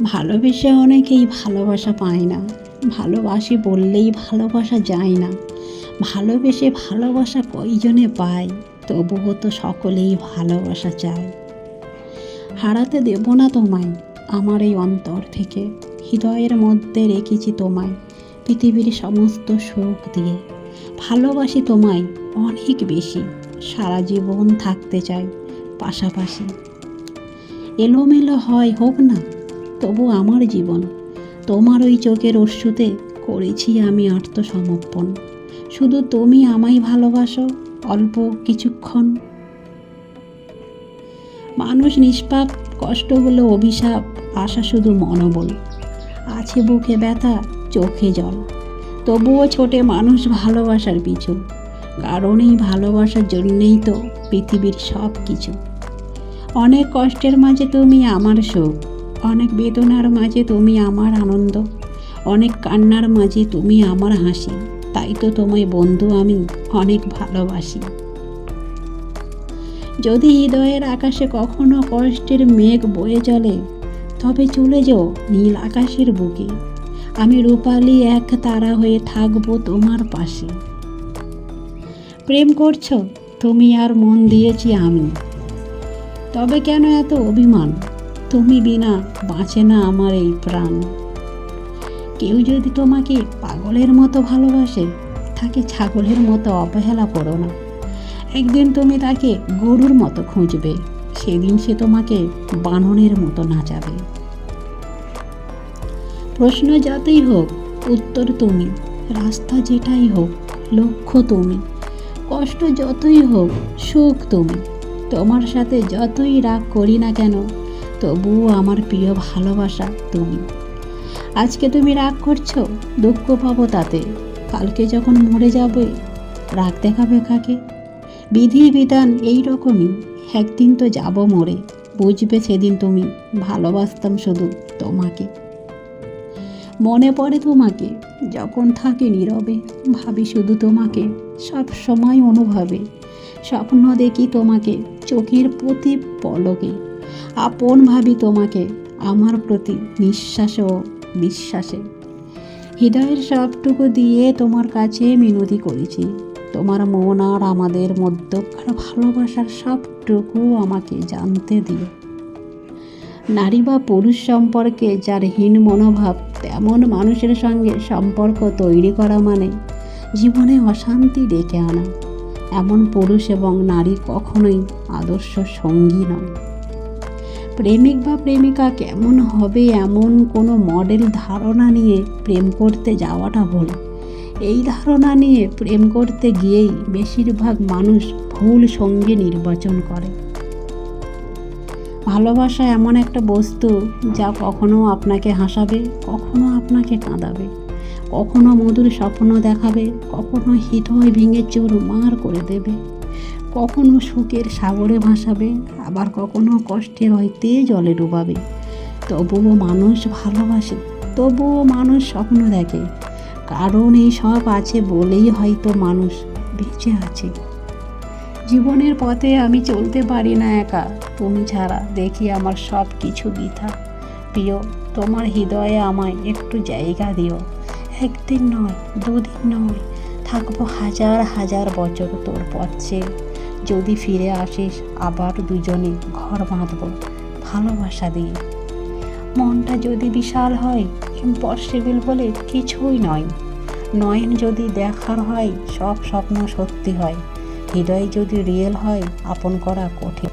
ভালোবেসে অনেকেই ভালোবাসা পায় না, ভালোবাসি বললেই ভালোবাসা যায় না। ভালোবেসে ভালোবাসা কয়জনে পায়, তবুও তো সকলেই ভালোবাসা চায়। হারাতে দেব না তোমায় আমার এই অন্তর থেকে, হৃদয়ের মধ্যে রেখেছি তোমায় পৃথিবীর সমস্ত সুখ দিয়ে। ভালোবাসি তোমায় অনেক বেশি, সারা জীবন থাকতে চাই পাশাপাশি। এলোমেলো হয় হোক না তবু আমার জীবন, তোমার ওই চোখের অশ্রুতে করেছি আমি আত্মসমর্পণ। শুধু তুমি আমায় ভালোবাসো অল্প কিছুক্ষণ। মানুষ নিষ্পাপ, কষ্ট হলো অভিশাপ, আশা শুধু মনোবল। আছে বুকে ব্যথা, চোখে জল, তবুও ছোটে মানুষ ভালোবাসার পিছু। কারণ এই ভালোবাসার জন্যেই তো পৃথিবীর সব কিছু। অনেক কষ্টের মাঝে তুমি আমার সুখ, অনেক বেদনার মাঝে তুমি আমার আনন্দ, অনেক কান্নার মাঝে তুমি আমার হাসি। তাই তো তোমায় বন্ধু আমি অনেক ভালোবাসি। যদি হৃদয়ের আকাশে কখনো কষ্টের মেঘ বয়ে চলে, তবে চলে যাও নীল আকাশের বুকে। আমি রূপালি এক তারা হয়ে থাকবো তোমার পাশে। প্রেম করছো তুমি আর মন দিয়েছি আমি, তবে কেন এত অভিমান? তুমি বিনা বাঁচে না আমার এই প্রাণ। কেউ যদি তোমাকে পাগলের মতো ভালোবাসে, তাকে ছাগলের মতো অবহেলা করো না। একদিন তুমি তাকে গরুর মতো খুঁজবে, সেদিন সে তোমাকে বানরের মতো নাচাবে। প্রশ্ন যতই হোক উত্তর তুমি, রাস্তা যেটাই হোক লক্ষ্য তুমি। কষ্ট যতই হোক সুখ তুমি, তোমার সাথে যতই রাগ করি না কেন তবুও আমার প্রিয় ভালোবাসা তুমি। আজকে তুমি রাগ করছো, দুঃখ পাবো তাতে, কালকে যখন মরে যাবে রাগ দেখাবে কাকে? বিধি বিধান এই রকমই, একদিন তো যাব মরে, বুঝবে সেদিন তুমি ভালোবাসতাম শুধু তোমাকে। মনে পড়ে তোমাকে যখন থাকি নীরবে, ভাবি শুধু তোমাকে সব সময় অনুভবে। স্বপ্ন দেখি তোমাকে চোখের প্রতি পলকে, আপন ভাবি তোমাকে আমার প্রতি নিঃশ্বাস ও বিশ্বাসে। হৃদয়ের সবটুকু দিয়ে তোমার কাছে মিনতি করেছি, তোমার মন আর আমাদের মধ্যকার ভালোবাসার সবটুকু আমাকে জানতে দিও। নারী বা পুরুষ সম্পর্কে যার হীন মনোভাব, তেমন মানুষের সঙ্গে সম্পর্ক তৈরি করা মানে জীবনে অশান্তি ডেকে আনা। এমন পুরুষ এবং নারী কখনোই আদর্শ সঙ্গী নয়। প্রেমিক বা প্রেমিকা কেমন হবে এমন কোনো মডেল ধারণা নিয়ে প্রেম করতে যাওয়াটা ভুল। এই ধারণা নিয়ে প্রেম করতে গিয়েই বেশিরভাগ মানুষ ভুল সঙ্গী নির্বাচন করে। ভালোবাসা এমন একটা বস্তু যা কখনো আপনাকে হাসাবে, কখনো আপনাকে কাঁদাবে, কখনো মধুর স্বপ্ন দেখাবে, কখনো হৃদয় ভেঙে চুরমার করে দেবে, কখনো সুখের সাগরে ভাসাবে, আবার কখনো কষ্টের হইতে জলে ডুবাবে। তবুও মানুষ ভালোবাসে, তবুও মানুষ স্বপ্ন দেখে, কারণ এই সব আছে বলেই হয়তো মানুষ বেঁচে আছে। জীবনের পথে আমি চলতে পারি না একা, তুমি ছাড়া দেখি আমার সব কিছু বৃথা। প্রিয়, তোমার হৃদয়ে আমায় একটু জায়গা দিও। একদিন নয়, দুদিন নয়, থাকবো হাজার হাজার বছর তোর পথে। যদি ফিরে আসিস আবার দুজনে ঘর বাঁধব ভালোবাসা দিয়ে। মনটা যদি বিশাল হয়, ইম্পসিবল বলে কিছুই নয়। নয়ন যদি দেখার হয়, সব স্বপ্ন সত্যি হয়। হৃদয় যদি রিয়েল হয়, আপন করা কঠিন।